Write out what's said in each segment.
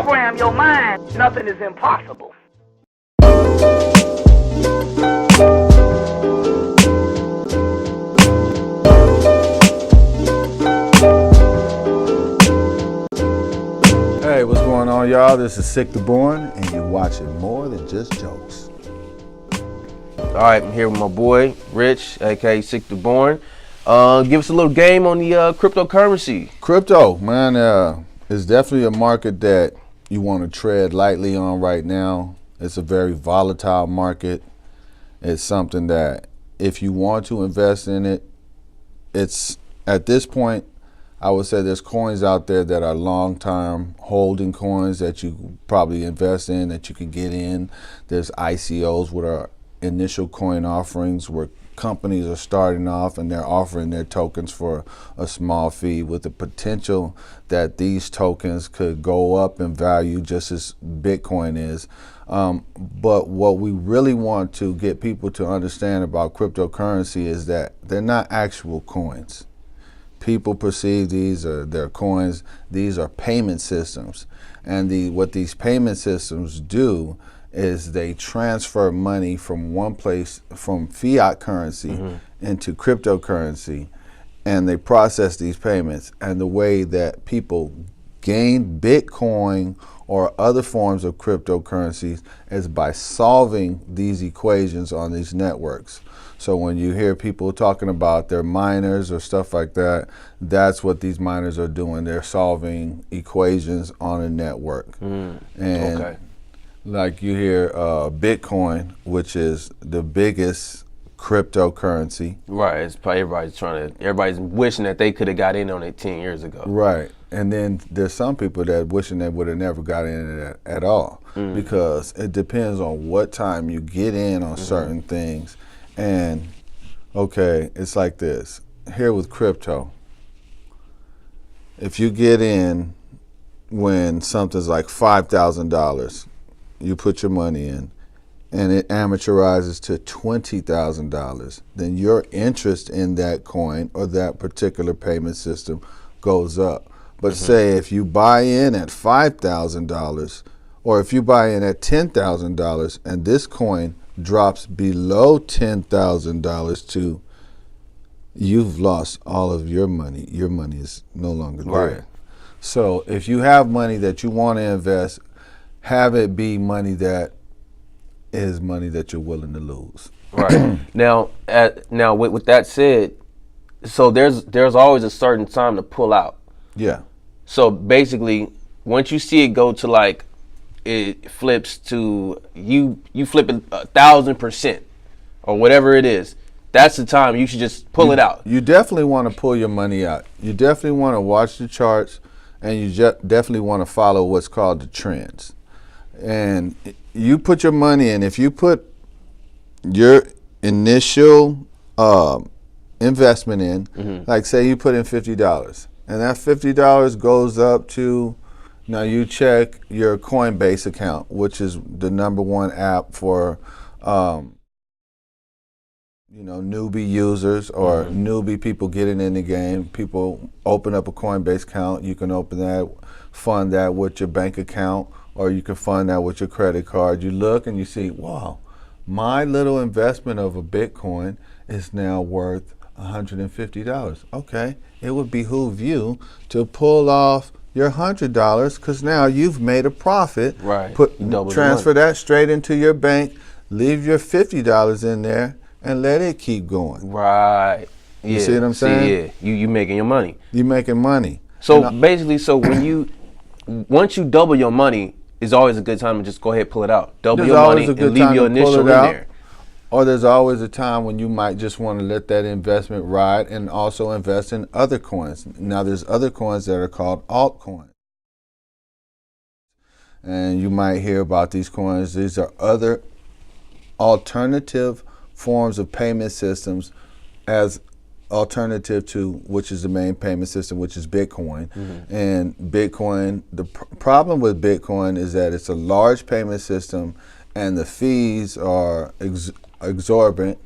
program your mind, nothing is impossible. Hey, what's going on, y'all? This is Sick the Born, and you're watching More Than Just Jokes. All right, I'm here with my boy, Rich, aka Sick the Born. Give us a little game on the cryptocurrency. Crypto, man, is definitely a market that you want to tread lightly on right now. It's a very volatile market. It's something that if you want to invest in it, it's at this point, I would say there's coins out there that are long-term holding coins that you probably invest in, that you can get in. There's ICOs, which are initial coin offerings, where companies are starting off and they're offering their tokens for a small fee, with the potential that these tokens could go up in value just as Bitcoin is. But what we really want to get people to understand about cryptocurrency is that they're not actual coins. People perceive these are their coins. These are payment systems. And what these payment systems do is they transfer money from one place, from fiat currency into cryptocurrency, and they process these payments. And the way that people gain Bitcoin or other forms of cryptocurrencies is by solving these equations on these networks. So when you hear people talking about their miners or stuff like that, that's what these miners are doing. They're solving equations on a network. And like you hear Bitcoin, which is the biggest cryptocurrency. Right, it's probably everybody's wishing that they could have got in on it 10 years ago. Right, and then there's some people that wishing they would have never got in it at all, because it depends on what time you get in on certain things. And okay, it's like this. Here with crypto, if you get in when something's like $5,000, you put your money in, and it amateurizes to $20,000, then your interest in that coin or that particular payment system goes up. But say if you buy in at $5,000, or if you buy in at $10,000, and this coin drops below $10,000 to, you've lost all of your money. Your money is no longer there. Right. So if you have money that you want to invest, have it be money that is money that you're willing to lose. Right. Now with that said, so there's always a certain time to pull out. Yeah. So basically, once you see it go to like, it flips to you flip it 1,000% or whatever it is, that's the time you should just pull it out. You definitely want to pull your money out. You definitely want to watch the charts, and you definitely want to follow what's called the trends. And you put your money in. If you put your initial investment in, like say you put in $50, and that $50 goes up to, now you check your Coinbase account, which is the #1 app for newbie users or newbie people getting in the game. People open up a Coinbase account. You can fund that with your bank account, or you can fund that with your credit card. You look and you see, wow, my little investment of a Bitcoin is now worth $150. Okay, it would behoove you to pull off your $100, because now you've made a profit. Right. Transfer that straight into your bank, leave your $50 in there, and let it keep going. Right. You see what I'm saying? Yeah. You making your money. You making money. So basically, once you double your money, it's always a good time to just go ahead and pull it out. Double your money and leave your initial in there. Or there's always a time when you might just want to let that investment ride and also invest in other coins. Now there's other coins that are called altcoins. And you might hear about these coins. These are other alternative forms of payment systems as alternative to, which is the main payment system, which is Bitcoin. And Bitcoin, the problem with Bitcoin is that it's a large payment system and the fees are exorbitant.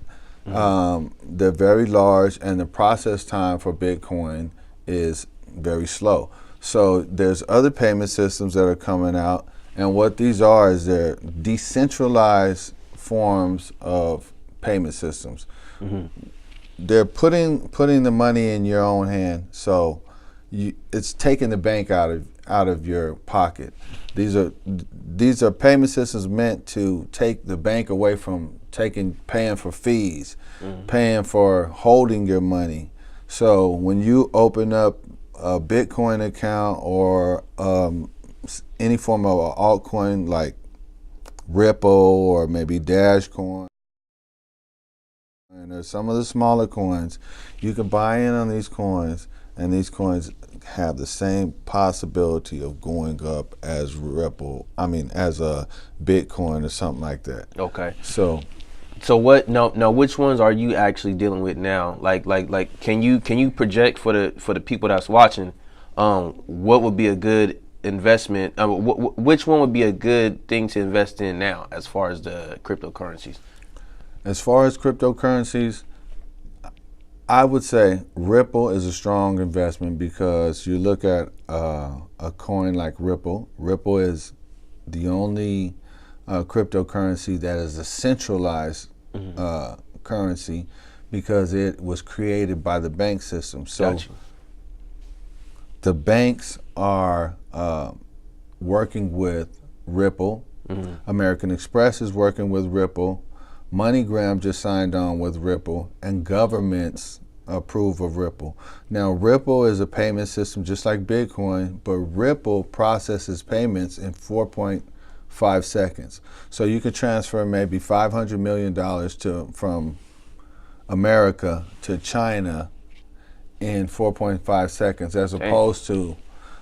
They're very large, and the process time for Bitcoin is very slow. So there's other payment systems that are coming out, and what these are is they're decentralized forms of payment systems. They're putting the money in your own hand, so it's taking the bank out of your pocket. These are payment systems meant to take the bank away from paying for fees, paying for holding your money. So when you open up a Bitcoin account or any form of an altcoin like Ripple or maybe Dashcoin or some of the smaller coins, you can buy in on these coins, and these coins have the same possibility of going up as as a Bitcoin or something like that. Okay. So what? No. Which ones are you actually dealing with now? Like, can you project for the people that's watching? What would be a good investment? Which one would be a good thing to invest in now, as far as the cryptocurrencies? As far as cryptocurrencies, I would say Ripple is a strong investment, because you look at a coin like Ripple. Ripple is the only cryptocurrency that is a centralized currency, because it was created by the bank system. So Gotcha. the banks are working with Ripple. American Express is working with Ripple. MoneyGram just signed on with Ripple, and governments approve of Ripple. Now, Ripple is a payment system just like Bitcoin, but Ripple processes payments in 4.5 seconds. So you could transfer maybe $500 million from America to China in 4.5 seconds, as opposed to,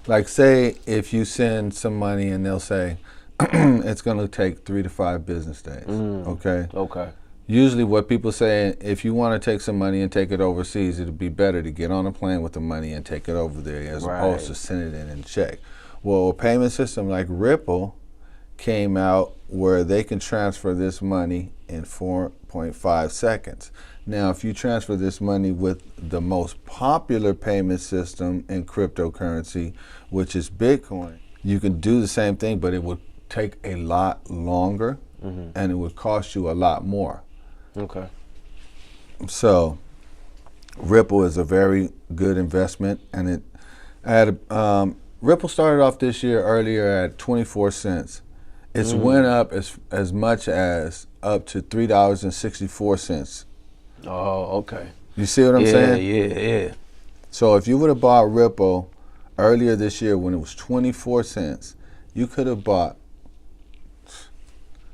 like, say if you send some money and they'll say, it's going to take 3 to 5 business days. Okay. Usually what people say, if you want to take some money and take it overseas, it'd be better to get on a plane with the money and take it over there, as opposed to send it in and check. Well, a payment system like Ripple came out where they can transfer this money in 4.5 seconds. Now, if you transfer this money with the most popular payment system in cryptocurrency, which is Bitcoin, you can do the same thing, but it would take a lot longer, and it would cost you a lot more. Okay. So Ripple is a very good investment, and Ripple started off this year earlier at 24 cents. It's went up as much as up to $3.64. Oh, okay. You see what I'm saying? Yeah. So if you would have bought Ripple earlier this year when it was 24 cents, you could have bought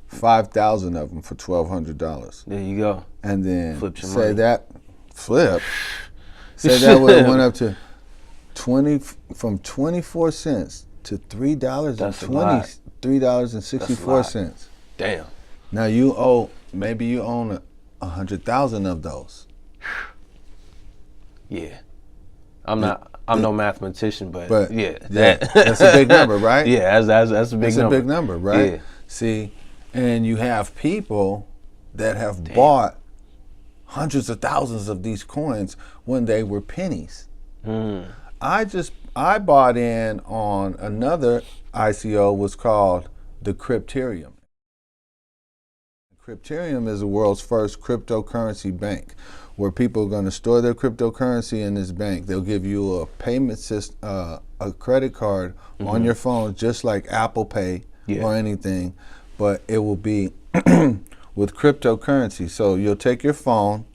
5,000 of them for $1,200. There you go. And then Flip your say money. that would have went up to from 24 cents to $3.64. Damn. Now maybe you own 100,000 of those. Yeah. I'm no mathematician, but yeah, that's a big number, right? Yeah, that's a big number. That's a big number, right? Yeah. See, and you have people that have bought hundreds of thousands of these coins when they were pennies. I bought in on another ICO, was called the Crypterium. Crypterium is the world's first cryptocurrency bank, where people are going to store their cryptocurrency in this bank. They'll give you a payment system, a credit card on your phone, just like Apple Pay or anything, but it will be with cryptocurrency. So you'll take your phone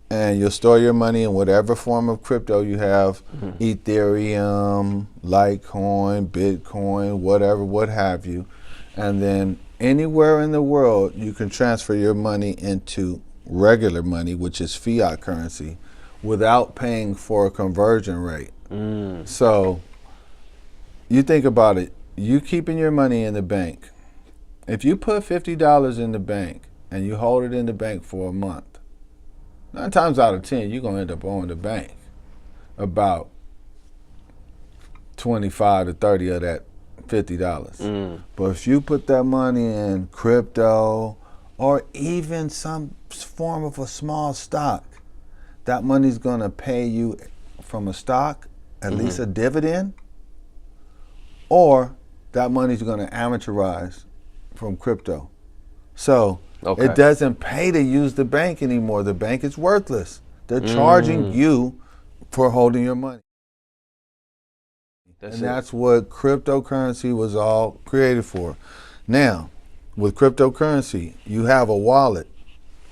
and you'll store your money in whatever form of crypto you have, Ethereum, Litecoin, Bitcoin, whatever, what have you. And then anywhere in the world, you can transfer your money into regular money, which is fiat currency, without paying for a conversion rate. So you think about it, you keeping your money in the bank. If you put $50 in the bank and you hold it in the bank for a month, 9 times out of 10, you're going to end up owing the bank about 25 to 30 of that $50. But if you put that money in crypto or even some form of a small stock, that money's going to pay you from a stock at least a dividend, or that money's going to amortize from crypto. So it doesn't pay to use the bank anymore. The bank is worthless. They're charging you for holding your money. That's what cryptocurrency was all created for. Now, with cryptocurrency, you have a wallet.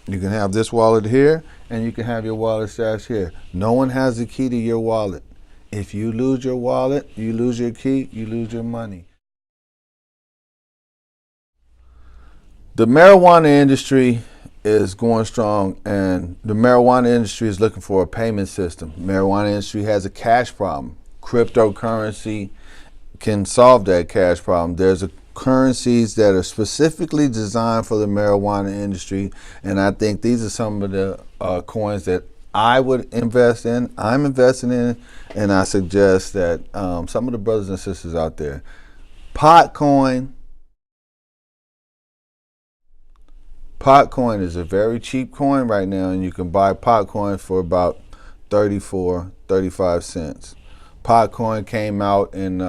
You can have this wallet here, and you can have your wallet stashed here. No one has the key to your wallet. If you lose your wallet, you lose your key, you lose your money. The marijuana industry is going strong, and the marijuana industry is looking for a payment system. Marijuana industry has a cash problem. Cryptocurrency can solve that cash problem. There's currencies that are specifically designed for the marijuana industry, and I think these are some of the coins that I would invest in. I'm investing in, and I suggest that some of the brothers and sisters out there, Potcoin. Potcoin is a very cheap coin right now, and you can buy Potcoin for about 35 cents. Potcoin came out in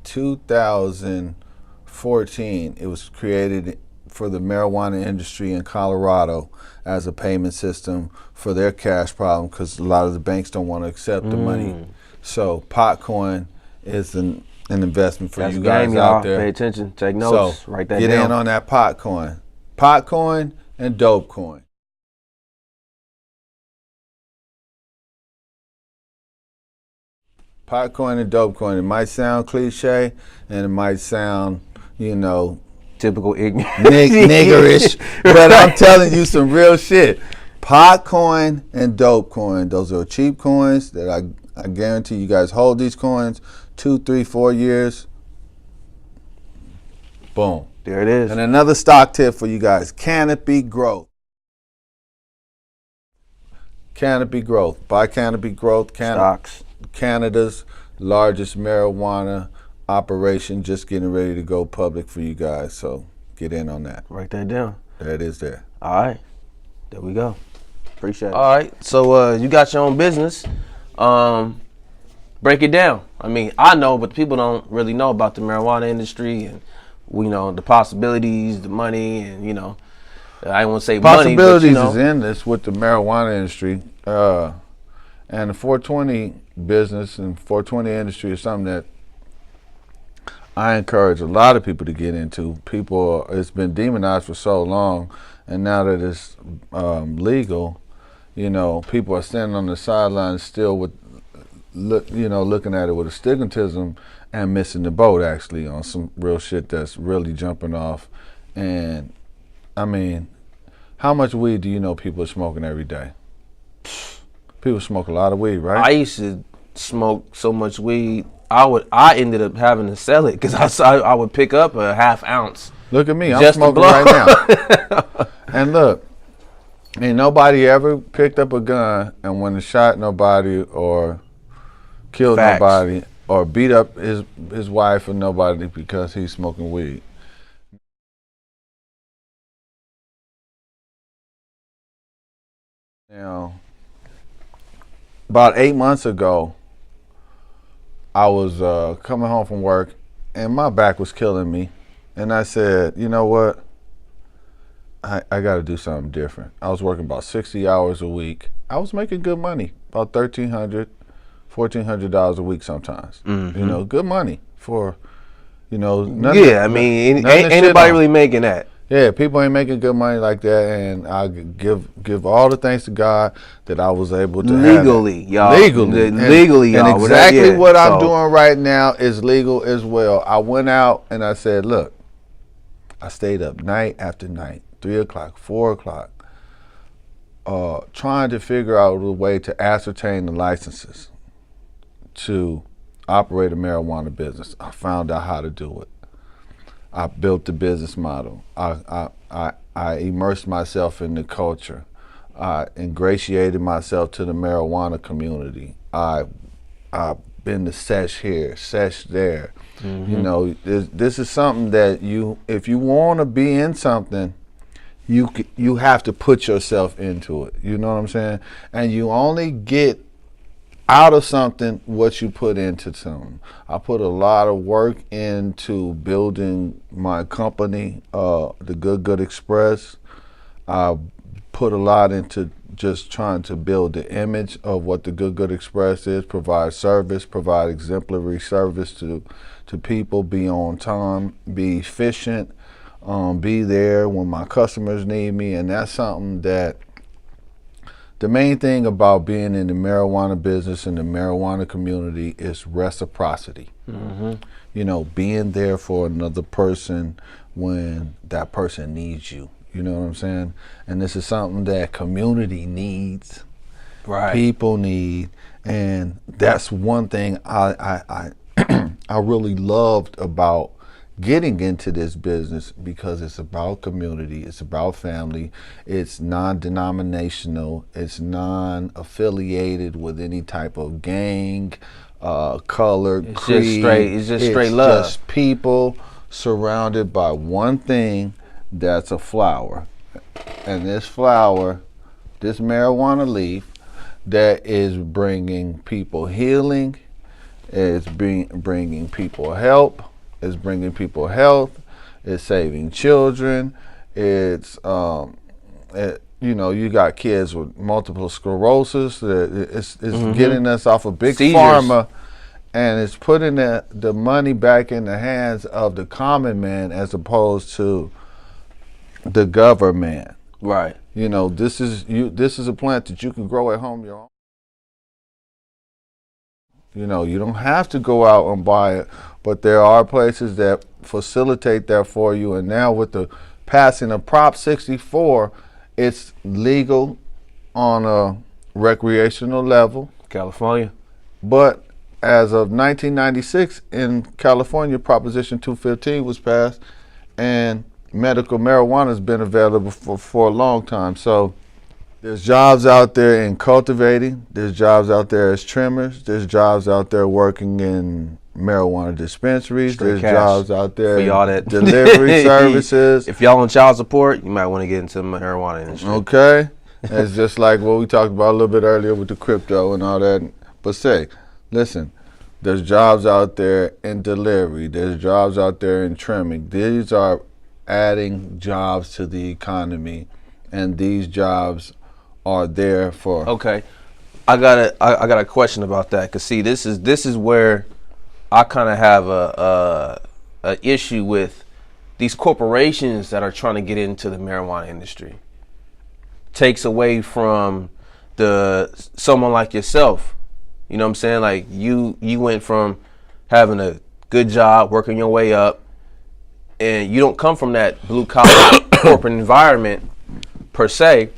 2014. It was created for the marijuana industry in Colorado as a payment system for their cash problem, because a lot of the banks don't want to accept the money. So Potcoin is an investment for you guys out there. Pay attention, take notes, So write that get down. in on that Potcoin. Potcoin and Dopecoin. Potcoin and Dopecoin. It might sound cliche, and it might sound, Typical ignorant. niggerish, but I'm telling you some real shit. Potcoin and Dopecoin. Those are cheap coins that I guarantee you guys hold these coins 2, 3, 4 years. Boom. There it is. And another stock tip for you guys, Canopy Growth. Canopy Growth. Buy Canopy Growth. Stocks. Canada's largest marijuana operation, just getting ready to go public for you guys. So get in on that. Write that down. There it is there. All right. There we go. Appreciate it. All right. So you got your own business. Break it down. I mean, I know, but people don't really know about the marijuana industry and the possibilities, the money, and I won't say possibilities money, but, is endless with the marijuana industry, and the 420 business and 420 industry is something that I encourage a lot of people to get into. It's been demonized for so long, and now that it's legal, people are standing on the sidelines still with, looking at it with astigmatism and missing the boat, actually, on some real shit that's really jumping off. And I mean, how much weed do you know people are smoking every day? People smoke a lot of weed, right? I used to smoke so much weed, I ended up having to sell it because I would pick up a half ounce. Look at me, I'm smoking right now. And look, ain't nobody ever picked up a gun and went and shot nobody or killed nobody or beat up his wife or nobody because he's smoking weed. Now, about 8 months ago, I was coming home from work and my back was killing me. And I said, you know what? I got to do something different. I was working about 60 hours a week. I was making good money, about $1,300, $1,400 a week sometimes. Good money for, nothing. Yeah, I mean, ain't nobody really making that. Yeah, people ain't making good money like that, and I give all the thanks to God that I was able to legally, y'all. Legally, y'all. And exactly what I'm doing right now is legal as well. I went out and I said, look, I stayed up night after night, 3 o'clock, 4 o'clock, trying to figure out a way to ascertain the licenses to operate a marijuana business. I found out how to do it. I built the business model. I immersed myself in the culture. I ingratiated myself to the marijuana community. I've been to sesh here, sesh there. This is something that if you want to be in something, you have to put yourself into it. You know what I'm saying? And you only get out of something what you put into something. I put a lot of work into building my company, the Good Express. I put a lot into just trying to build the image of what the Good Express is, provide service, provide exemplary service to people, be on time, be efficient, be there when my customers need me. And that's something that the main thing about being in the marijuana business and the marijuana community is reciprocity. Mm-hmm. You know, being there for another person when that person needs you. You know what I'm saying? And this is something that community needs, Right. people need, and that's one thing I really loved about getting into this business, because it's about community, it's about family, it's non-denominational, it's non-affiliated with any type of gang, color, It's creed. It's just straight love. Just people surrounded by one thing, that's a flower. And this flower, this marijuana leaf, that is bringing people healing, is bringing people help, is bringing people health, it's saving children, it's you know, you got kids with multiple sclerosis, it's getting us off of big Seizures. pharma, and it's putting the money back in the hands of the common man as opposed to the government. Right. You know, this is a plant that you can grow at home your own. You know, you don't have to go out and buy it, but there are places that facilitate that for you. And now with the passing of Prop 64, it's legal on a recreational level. California. But as of 1996 in California, Proposition 215 was passed, and medical marijuana has been available for a long time. So there's jobs out there in cultivating, there's jobs out there as trimmers, there's jobs out there working in marijuana dispensaries, Straight there's cash jobs out there for y'all in that delivery services. If y'all on child support, you might want to get into the marijuana industry. Okay. It's just like what we talked about a little bit earlier with the crypto and all that. But say, listen, there's jobs out there in delivery, there's jobs out there in trimming. These are adding jobs to the economy, and these jobs are there for. Okay, I got a question about that, cause see, this is where I kind of have a issue with these corporations that are trying to get into the marijuana industry. Takes away from someone like yourself. You know what I'm saying? Like you went from having a good job, working your way up, and you don't come from that blue collar corporate environment per se,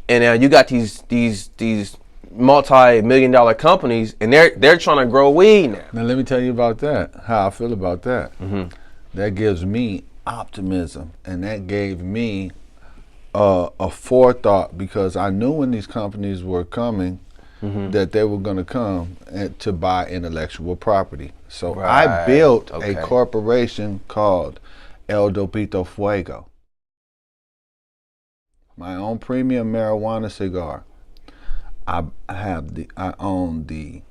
and now you got these multi-million-dollar companies, and they're trying to grow weed now. Now let me tell you about that. How I feel about that. Mm-hmm. That gives me optimism, and that gave me a forethought, because I knew when these companies were coming, that they were going to come to buy intellectual property. So Right. I built Okay. a corporation called El Dopito Fuego. My own premium marijuana cigar. I own the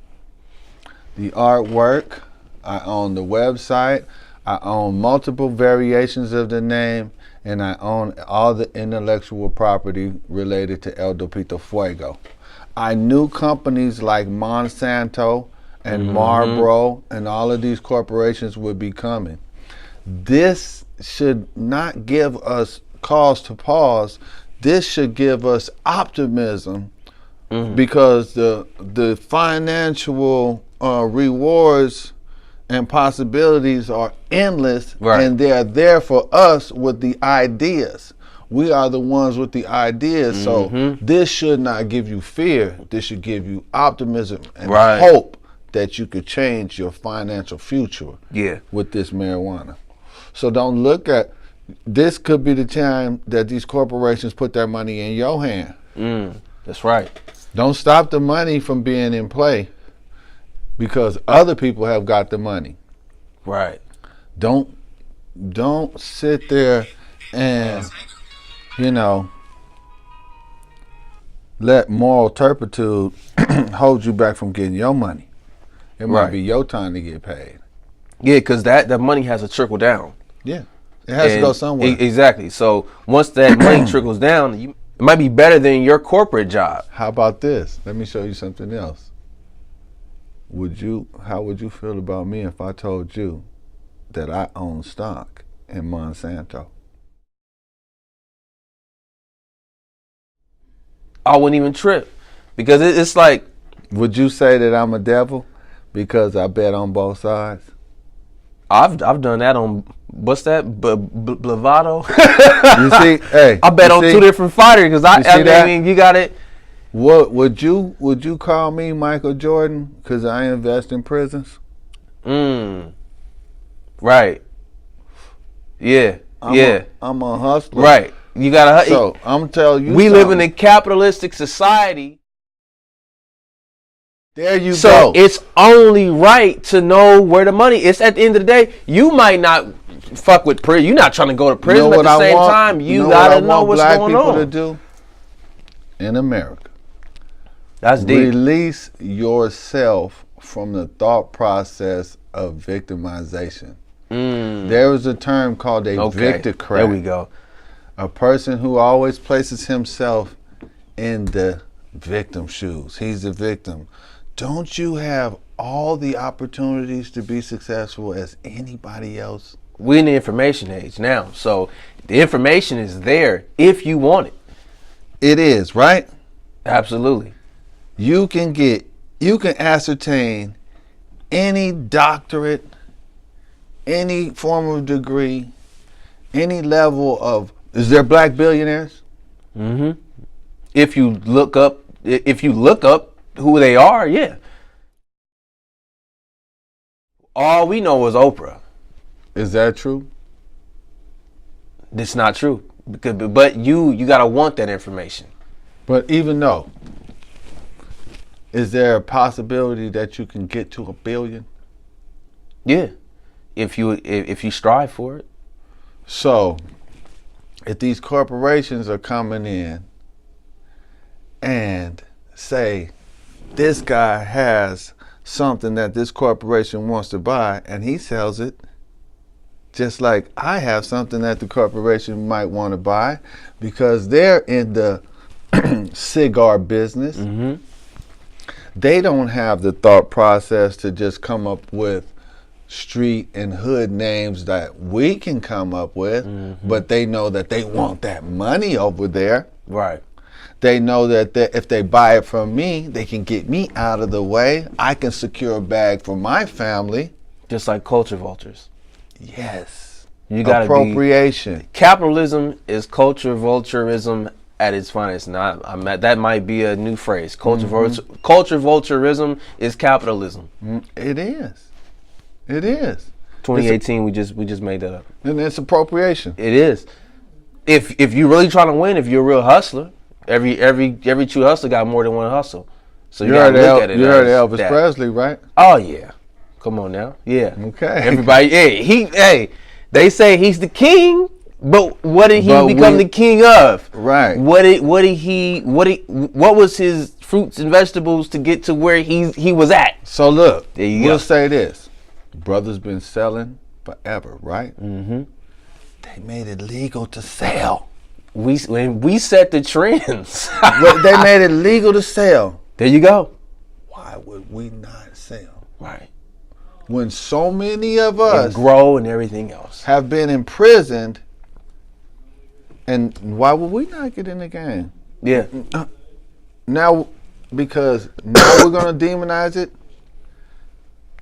artwork, I own the website, I own multiple variations of the name, and I own all the intellectual property related to El Dopito Fuego. I knew companies like Monsanto and Marlboro and all of these corporations would be coming. This should not give us cause to pause. This should give us optimism, because the financial rewards and possibilities are endless, Right. and they're there for us with the ideas. We are the ones with the ideas, so this should not give you fear. This should give you optimism and Right. hope that you could change your financial future Yeah. with this marijuana. So don't look at, this could be the time that these corporations put their money in your hand. That's right. Don't stop the money from being in play, because other people have got the money. Right. Don't sit there and, you know, let moral turpitude hold you back from getting your money. It might be your time to get paid. Yeah, because that money has to trickle down. Yeah, it has to go somewhere. Exactly. So once that money trickles down, it might be better than your corporate job. How about this? Let me show you something else. How would you feel about me if I told you that I own stock in Monsanto? I wouldn't even trip, because it's like. Would you say that I'm a devil because I bet on both sides? I've done that on what's that Blavado. You see, hey, I bet on two different fighters because I mean you got it. What would you call me Michael Jordan because I invest in prisons? Right. Yeah. I'm a hustler. Right. You gotta. So I'm telling you, we live in a capitalistic society. There you go. So it's only right to know where the money is. At the end of the day, you might not fuck with prison. You're not trying to go to prison, but at the same time, you gotta know what's going on. To do in America. That's deep. Release yourself from the thought process of victimization. There is a term called a victocrat. There we go. A person who always places himself in the victim shoes. He's the victim. Don't you have all the opportunities to be successful as anybody else? We're in the information age now, so the information is there if you want it. It is, right? Absolutely. You can ascertain any doctorate, any form of degree, any level of. Is there black billionaires? Mm-hmm. If you look up who they are, yeah. All we know is Oprah. Is that true? It's not true, but you gotta want that information. But even though, is there a possibility that you can get to $1 billion? Yeah, if you strive for it. So, if these corporations are coming in and say, this guy has something that this corporation wants to buy and he sells it, just like I have something that the corporation might want to buy because they're in the cigar business. Mm-hmm. They don't have the thought process to just come up with street and hood names that we can come up with, but they know that they want that money over there. Right. They know that if they buy it from me, they can get me out of the way. I can secure a bag for my family. Just like culture vultures. Yes. You gotta appropriation. Capitalism is culture vulturism at its finest. Now, that might be a new phrase. Culture vulturism is capitalism. It is. It is. 2018, we just made that up. And it's appropriation. It is. If you're really trying to win, if you're a real hustler, every true hustler got more than one hustle. So you gotta look at it. You heard of Elvis Presley, right? Oh yeah. Come on now. Yeah. Okay. Everybody, they say he's the king, but what did he become the king of? Right. What was his fruits and vegetables to get to where he was at? So look, we'll say this. Brother's been selling forever, right? Mm-hmm. They made it legal to sell. We set the trends. They made it legal to sell. There you go. Why would we not sell? Right. When so many of us and grow and everything else have been imprisoned, and why would we not get in the game? Yeah. Now, because now we're going to demonize it.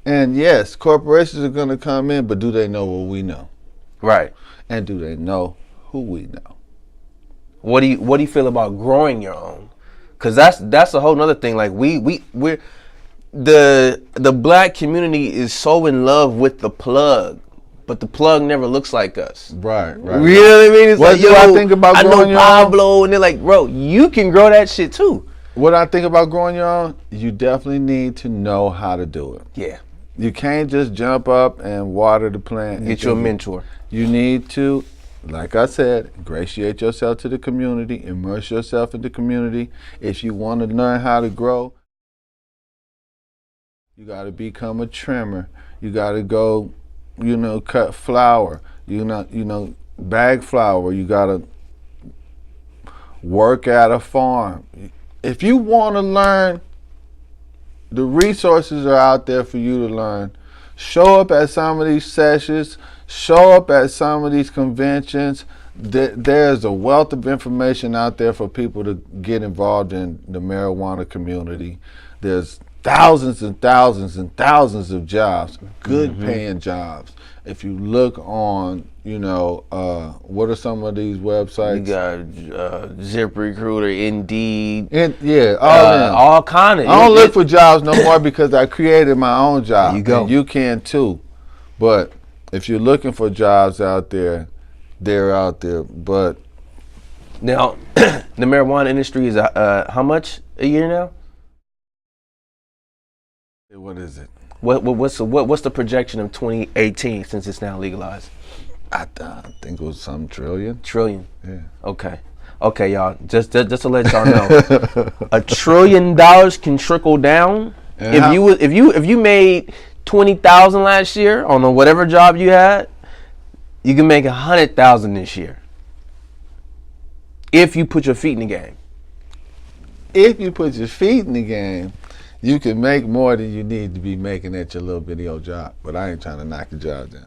And yes, corporations are going to come in, but do they know what we know? Right. And do they know who we know? What do you feel about growing your own? Because that's a whole nother thing. Like we're the black community is so in love with the plug, but the plug never looks like us. Right. You know what I mean? It's what do I think about growing your own? Pablo, and they're like, bro, you can grow that shit too. What I think about growing your own, you definitely need to know how to do it. Yeah. You can't just jump up and water the plant. Get you a mentor. You need to like I said, ingratiate yourself to the community, immerse yourself in the community. If you want to learn how to grow, you got to become a trimmer. You got to go, cut flour. Bag flour. You got to work at a farm. If you want to learn, the resources are out there for you to learn. Show up at some of these sessions. Show up at some of these conventions. There's a wealth of information out there for people to get involved in the marijuana community. There's thousands and thousands and thousands of jobs, good paying jobs. If you look on, what are some of these websites? You got ZipRecruiter, Indeed. All kind of. I don't look for jobs no more because I created my own job. There you go. And you can too. But if you're looking for jobs out there, they're out there. But now, the marijuana industry is how much a year now? What is it? What's the projection of 2018 since it's now legalized? I think it was some trillion. Trillion. Yeah. Okay, y'all. Just to let y'all know, $1 trillion can trickle down. And if you made 20,000 last year on whatever job you had, you can make 100,000 this year. If you put your feet in the game. If you put your feet in the game, you can make more than you need to be making at your little bitty old job. But I ain't trying to knock your job down.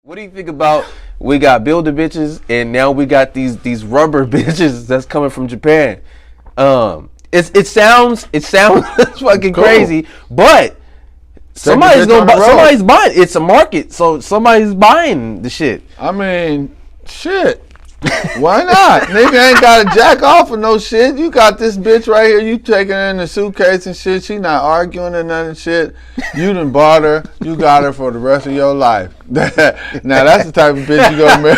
What do you think about, we got builder bitches and now we got these rubber bitches that's coming from Japan? It sounds fucking cool. Crazy, but somebody's buying. It's a market, so somebody's buying the shit. I mean, shit. Why not? Nigga ain't got to jack off of no shit. You got this bitch right here. You taking her in the suitcase and shit. She not arguing or nothing shit. You done bought her. You got her for the rest of your life. Now that's the type of bitch you gonna marry.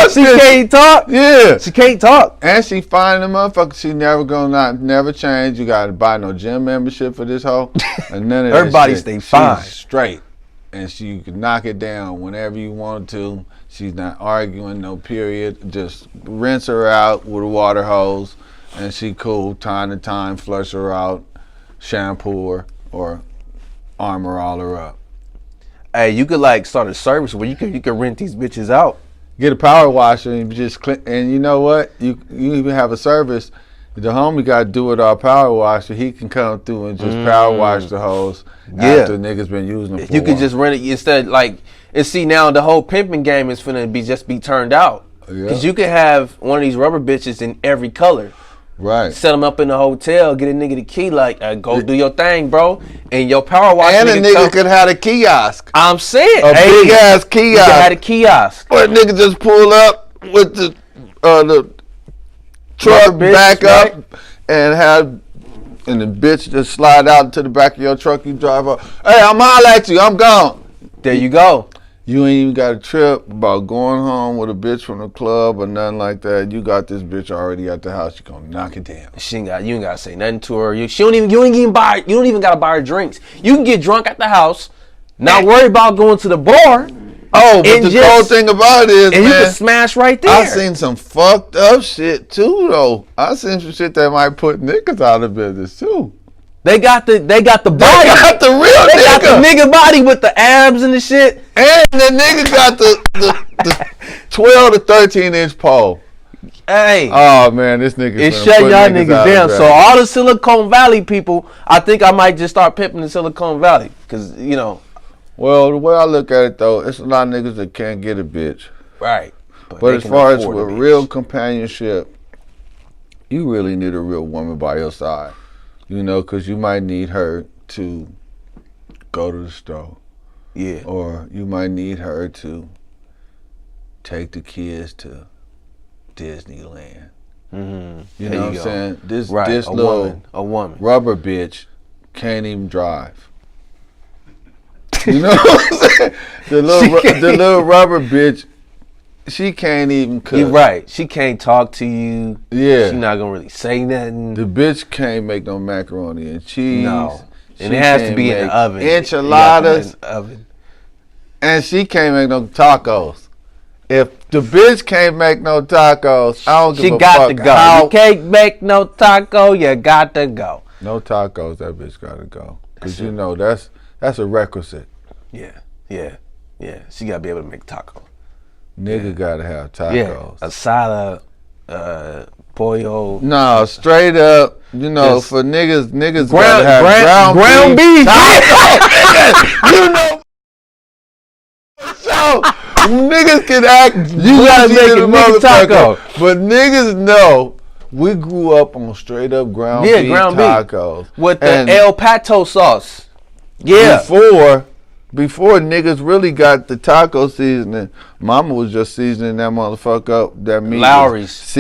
She can't talk. Yeah. She can't talk. And she fine the motherfucker. She never change. You got to buy no gym membership for this hoe. And none of that Everybody shit. stay fine. She's straight. And you can knock it down whenever you want to. She's not arguing, no period. Just rinse her out with a water hose, and she cool. Time to time, flush her out, shampoo her, or armor all her up. Hey, you could start a service where you could rent these bitches out. Get a power washer and just clean. And you know what? You even have a service. The homie got to do it our power washer. He can come through and just power wash the hose after niggas been using them for You could just rent it instead. And see, now the whole pimping game is finna be turned out. Because you can have one of these rubber bitches in every color. Right. Set them up in the hotel, get a nigga the key, go do your thing, bro. And your power washer. And a nigga could have a kiosk. I'm saying. A big ass kiosk. You had a kiosk. Where a nigga just pull up with the truck back up and the bitch just slide out to the back of your truck. You drive up. Hey, I'm holler at you. I'm gone. There you go. You ain't even got a trip about going home with a bitch from the club or nothing like that. You got this bitch already at the house. You gonna knock it down. You ain't gotta say nothing to her. You don't even gotta buy her drinks. You can get drunk at the house, not worry about going to the bar. Oh, but the cool thing about it is, and man, you can smash right there. I seen some fucked up shit too, though. I seen some shit that might put niggas out of business too. They got the body. They got the real nigga. They got the nigga body with the abs and the shit. And the nigga got the 12 to 13 inch pole. Hey. Oh man, this nigga. It's shutting y'all niggas down. So all the Silicon Valley people, I think I might just start pimping the Silicon Valley. Cause Well, the way I look at it though, it's a lot of niggas that can't get a bitch. Right. But as far as with real companionship, you really need a real woman by your side. Because you might need her to go to the store. Yeah. Or you might need her to take the kids to Disneyland. Mm-hmm. You know what I'm saying? This little woman. Rubber bitch can't even drive. You know what I'm saying? The little rubber bitch, she can't even cook. You're right. She can't talk to you. Yeah. She's not gonna really say nothing. The bitch can't make no macaroni and cheese. No. And it has to be in the oven. Enchiladas. and she can't make no tacos. If the bitch can't make no tacos, I don't give a fuck. She got to go. You can't make no taco, you got to go. No tacos, that bitch got to go. Because you know, that's a requisite. Yeah. She got to be able to make taco. Nigga got to have tacos. Yeah. Asada, pollo. No, straight up, you know, Just for niggas gotta have ground beef. You know, so niggas can act. You gotta make a nigga taco. But niggas know we grew up on straight up ground beef tacos with the El Pato sauce. Yeah. Before niggas really got the taco seasoning, mama was just seasoning that motherfucker up. That meat Lowry's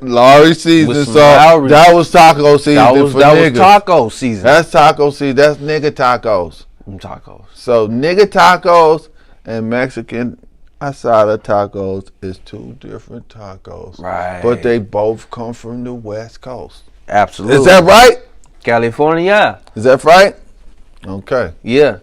Lowry's seasoning sauce. That was taco seasoning for niggas. That was taco season. That's taco season. That's nigga tacos. Tacos. So nigga tacos and Mexican asada tacos is two different tacos. Right. But they both come from the West Coast. Absolutely. Is that right? California. Is that right? Okay. Yeah.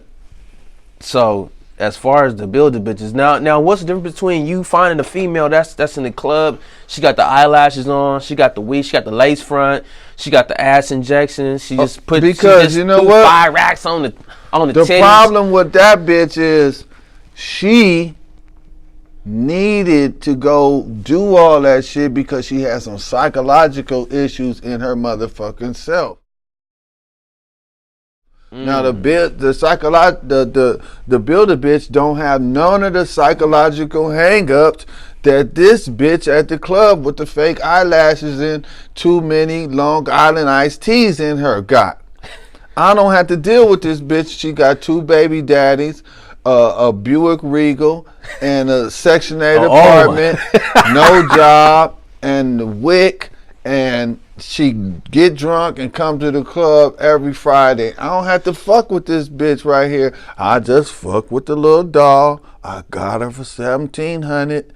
So as far as the builder bitches, now what's the difference between you finding a female that's in the club? She got the eyelashes on, she got the wig, she got the lace front, she got the ass injections. She just put you know what? 5 racks on the The problem with that bitch is she needed to go do all that shit because she has some psychological issues in her motherfucking self. Now the builder bitch don't have none of the psychological hangups that this bitch at the club with the fake eyelashes and too many Long Island iced teas in her got. I don't have to deal with this bitch. She got 2 baby daddies, a Buick Regal, and a Section 8 apartment, no job, and the WIC, and she get drunk and come to the club every Friday. I don't have to fuck with this bitch right here. I just fuck with the little doll. I got her for $1,700.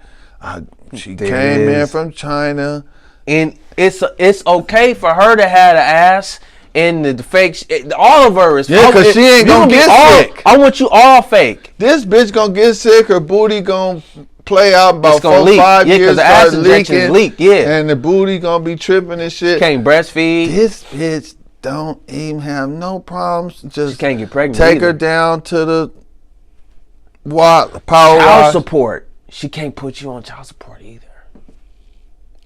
She came in from China, and it's okay for her to have an ass and the fake. All of her is because she ain't gonna get sick. I want you all fake. This bitch gonna get sick. Her booty gonna play out about 4 or 5 years. Because the ass injections leak. Yeah, and the booty gonna be tripping and shit. Can't breastfeed. This bitch don't even have no problems. Just she can't get pregnant. Take her down to the power child support. She can't put you on child support either.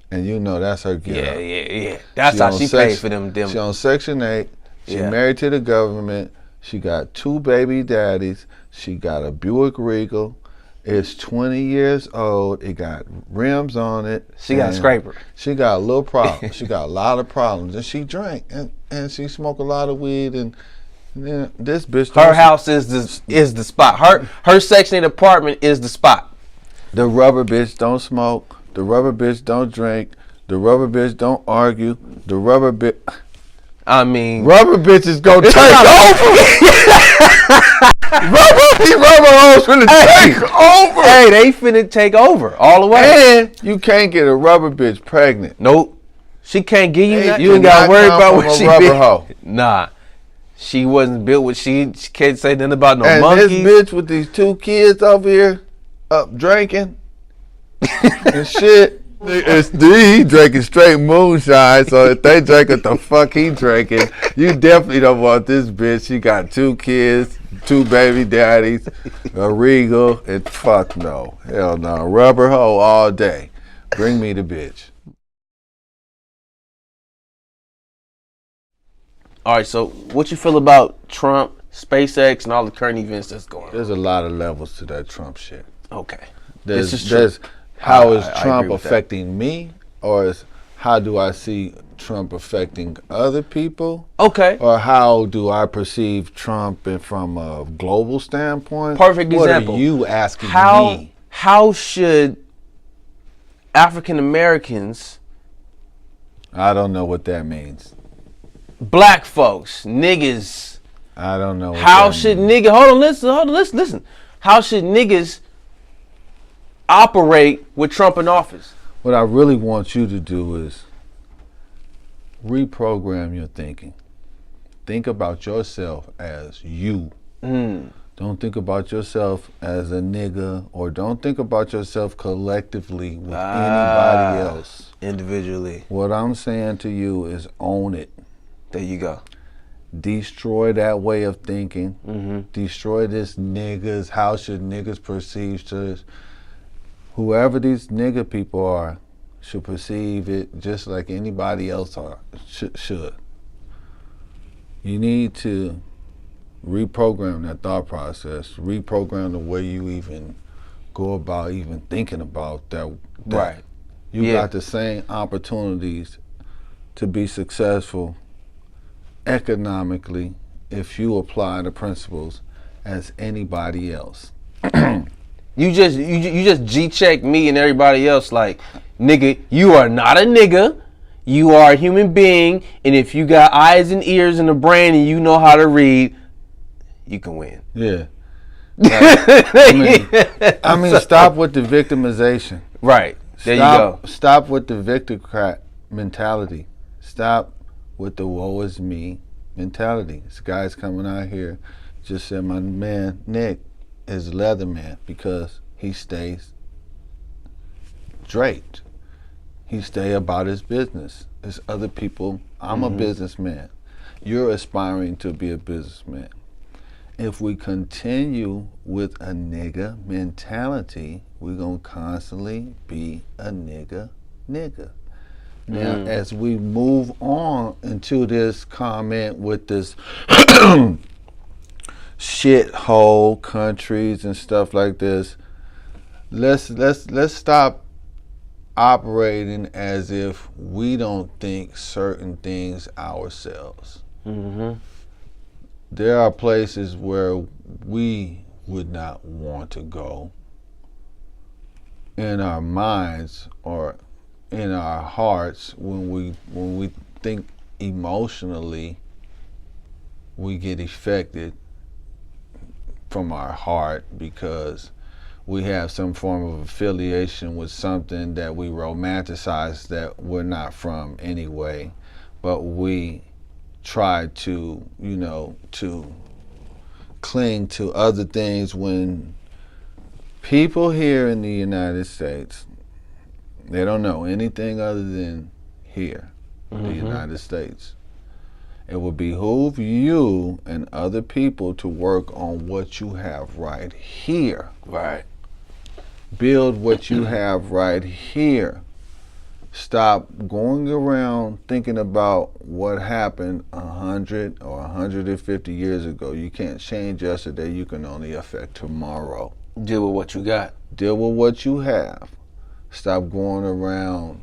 And you know that's her get Yeah. That's how she paid for them. She on Section 8. She married to the government. She got 2 baby daddies. She got a Buick Regal. It's 20 years old. It got rims on it. She got a scraper. She got a little problem. She got a lot of problems. And she drank and she smoked a lot of weed and this bitch. Her house is the spot. Her Section 8 apartment is the spot. The rubber bitch don't smoke. The rubber bitch don't drink. The rubber bitch don't argue. The rubber bitch. I mean, rubber bitches go take over. rubber hoes finna take over. Hey, they finna take over all the way. And you can't get a rubber bitch pregnant. Nope. She can't give you that. You ain't got to worry about what she rubber hoe. Nah. She wasn't built with, she can't say nothing about no monkeys. And this bitch with these 2 kids over here up drinking and shit. He drinking straight moonshine, so if they drink what the fuck he drinking, you definitely don't want this bitch. She got 2 kids, 2 baby daddies, a Regal, and fuck no. Hell no. Rubber hoe all day. Bring me the bitch. All right, so what you feel about Trump, SpaceX, and all the current events that's going on? There's a lot of levels to that Trump shit. Okay. There's how is Trump affecting me, or how do I see Trump affecting other people? Okay. Or how do I perceive Trump from a global standpoint? Perfect example. What are you asking me? How should African Americans? I don't know what that means. Black folks, niggas. I don't know. How should niggas? Hold on, listen. How should niggas operate with Trump in office? What I really want you to do is reprogram your thinking. Think about yourself as you. Don't think about yourself as a nigga, or don't think about yourself collectively with anybody else. Individually. What I'm saying to you is own it. There you go. Destroy that way of thinking. Destroy this niggas. How should niggas perceive this? Whoever these nigga people are should perceive it just like anybody else should. You need to reprogram that thought process, reprogram the way you even go about even thinking about that. Right. You got the same opportunities to be successful economically if you apply the principles as anybody else. You just G-check me and everybody else like, nigga, you are not a nigga. You are a human being, and if you got eyes and ears and a brain and you know how to read, you can win. Yeah. I mean, stop with the victimization. Right. There you go. Stop with the victimcrat mentality. Stop with the woe is me mentality. This guy's coming out here, just said my man Nick is Leatherman because he stays draped. He stay about his business. There's other people. I'm a businessman. You're aspiring to be a businessman. If we continue with a nigga mentality, we're going to constantly be a nigga. Now, as we move on into this comment with this shithole countries and stuff like this, let's stop operating as if we don't think certain things ourselves. There are places where we would not want to go in our minds or in our hearts. When we think emotionally, we get affected from our heart because we have some form of affiliation with something that we romanticize that we're not from anyway, but we try to, to cling to other things when people here in the United States, they don't know anything other than here, the United States. It would behoove you and other people to work on what you have right here. Right. Build what you have right here. Stop going around thinking about what happened 100 or 150 years ago. You can't change yesterday. You can only affect tomorrow. Deal with what you got. Deal with what you have. Stop going around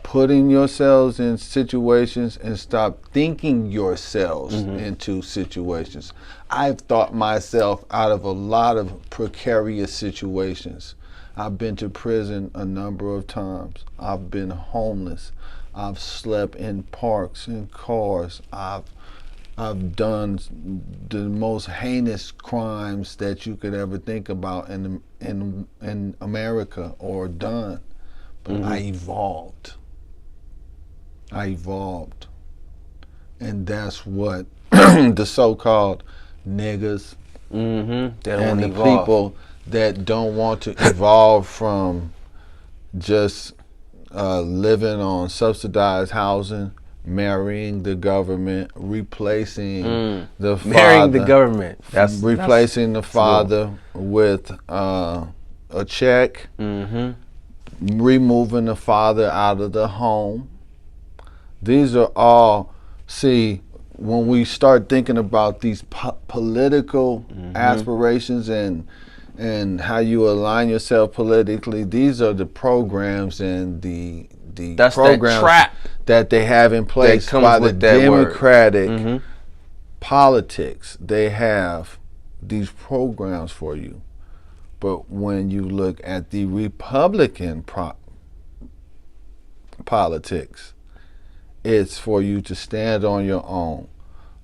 putting yourselves in situations and stop thinking yourselves into situations. I've thought myself out of a lot of precarious situations. I've been to prison a number of times. I've been homeless. I've slept in parks and cars. I've done the most heinous crimes that you could ever think about in America or done. But I evolved. And that's what the so-called niggas and the people that don't want to evolve from just living on subsidized housing, marrying the government, replacing the father. Marrying the government. Replacing the father with a check, removing the father out of the home. These are all, when we start thinking about these political aspirations and how you align yourself politically, these are the programs and the programs that they have in place by the Democratic politics. They have these programs for you. But when you look at the Republican politics, it's for you to stand on your own.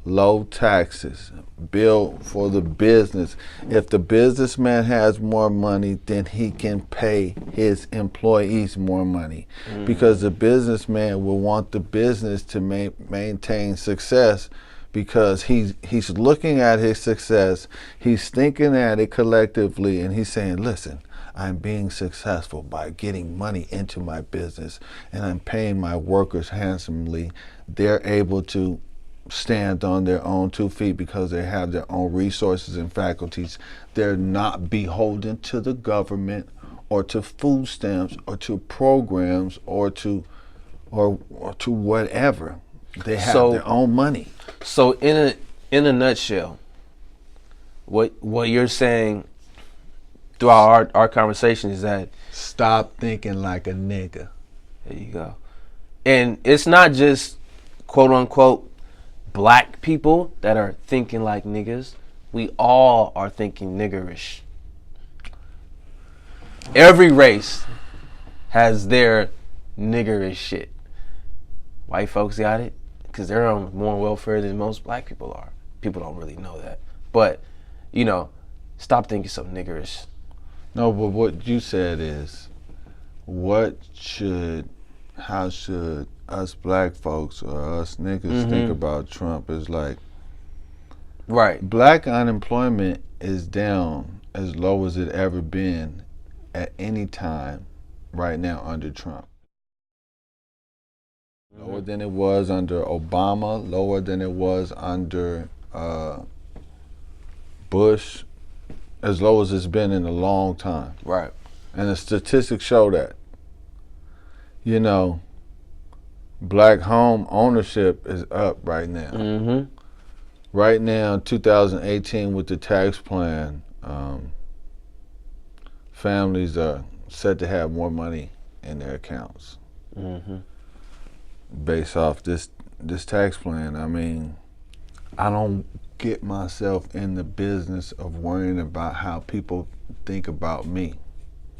Low taxes, build for the business. If the businessman has more money, then he can pay his employees more money because the businessman will want the business to maintain success because he's looking at his success, he's thinking at it collectively, and he's saying, listen, I'm being successful by getting money into my business, and I'm paying my workers handsomely. They're able to stand on their own 2 feet because they have their own resources and faculties. They're not beholden to the government or to food stamps or to programs or to whatever. They have their own money. So in a nutshell, what you're saying throughout our conversation is that stop thinking like a nigga. There you go. And it's not just quote unquote black people that are thinking like niggas. We all are thinking niggerish. Every race has their niggerish shit. White folks got it because they're on more welfare than most black people are. People don't really know that. But, you know, stop thinking so niggerish. No, but what you said is, how should us black folks or us niggas think about Trump? Is like, right. Black unemployment is down as low as it ever been at any time right now under Trump. Lower than it was under Obama, lower than it was under Bush, as low as it's been in a long time. Right. And the statistics show that. You know, black home ownership is up right now. Right now, 2018, with the tax plan, families are said to have more money in their accounts based off this tax plan. I mean, I don't get myself in the business of worrying about how people think about me.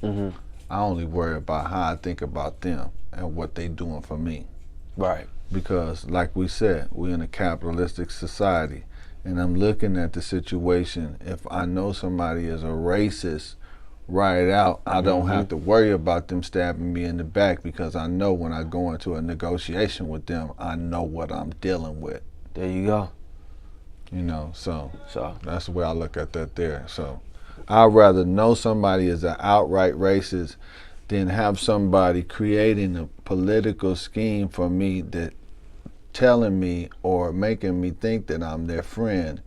I only worry about how I think about them and what they doing for me. Right. Because like we said, we're in a capitalistic society, and I'm looking at the situation. If I know somebody is a racist right out, I don't have to worry about them stabbing me in the back, because I know when I go into a negotiation with them, I know what I'm dealing with. There you go. You know, so that's the way I look at that there. So I'd rather know somebody is an outright racist than have somebody creating a political scheme for me, that telling me or making me think that I'm their friend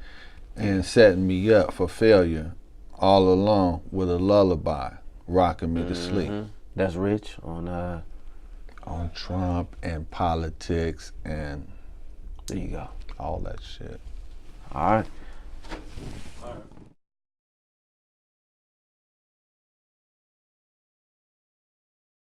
and setting me up for failure all along with a lullaby rocking me to sleep. That's rich on Trump and politics and there you go. all that shit. All right. All right.